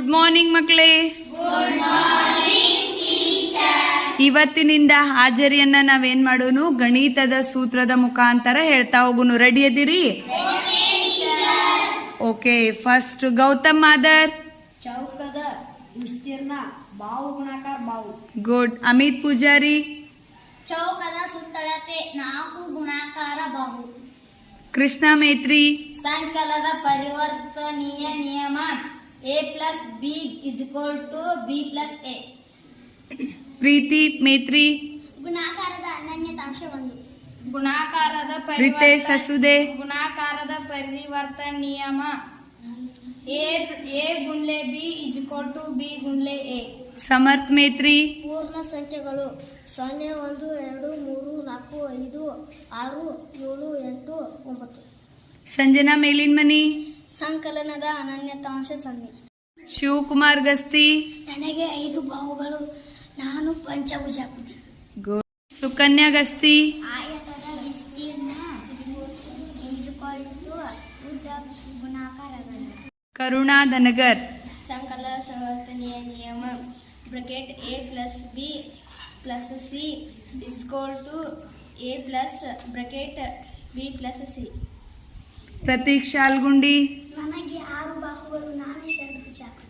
Good morning ಮಕ್ಕಳೇ. ಇವತ್ತಿನಿಂದ ಹಾಜರಿಯನ್ನ ನಾವೇನ್ ಮಾಡೋನು ಗಣಿತದ ಸೂತ್ರದ ಮುಖಾಂತರ ಹೇಳ್ತಾ ಹೋಗುನು. ರೆಡಿ ಅದಿರಿ? ಓಕೆ. ಫಸ್ಟ್ ಗೌತಮ್ ಮಾದರ್. ಚೌಕದ ವಿಸ್ತೀರ್ಣ ಬಾವು ಗುಣಾಕಾರ ಬಾವು. ಗುಡ್. ಅಮಿತ್ ಪೂಜಾರಿ. ಚೌಕದ ಸುತ್ತಳತೆ 4 ಗುಣಾಕಾರ ಬಾಹು. ಕೃಷ್ಣ ಮೇತ್ರಿ. ಸಂಕಲದ ಪರಿವರ್ತನೀಯ ನಿಯಮ a+b = b+a. ಪ್ರೀತಿ ಮೇತ್ರಿ. ಗುಣಾಕಾರದ ಅನನ್ಯತಾಂಶ 1. ಗುಣಾಕಾರದ ರಿತೇಶ್ ಸಸುದೆ. ಗುಣಾಕಾರದ ಪರಿವರ್ತನ ನಿಯಮ a × b = b × a. Samarth Metri. ಪೂರ್ಣ ಸಂಖ್ಯೆಗಳು 0 1 2 3 4 5 6 7 8 9. ಸಂಜನಾ ಮೇಲಿನ್ಮನಿ. ಸಂಕಲನದ ಅನನ್ಯತಾಂಶ 0. ಶಿವಕುಮಾರ್ ಗಸ್ತಿ. ನನಗೆ 5 ಬಾಹುಗಳು, ನಾನು ಪಂಚಭುಜಾಕೃತಿ. ಗುಡ್. ಸುಕನ್ಯಾ ಗಸ್ತಿ. ಆಯತದ ವಿಸ್ತೀರ್ಣ ಉದ್ದ ಗುಣಾಕಾರಗಳು. ಕರುಣಾ ಧನಗರ್. ಸಂಕಲ ಸಂವರ್ತನೀಯ ನಿಯಮ bracket a+b + c = a+ bracket b+c. Prateek Shalgundi. ನನಗೆ 6 ಬಾಹುಗಳು, ನಾನು ಷಡ್ಭುಜಾಕೃತಿ.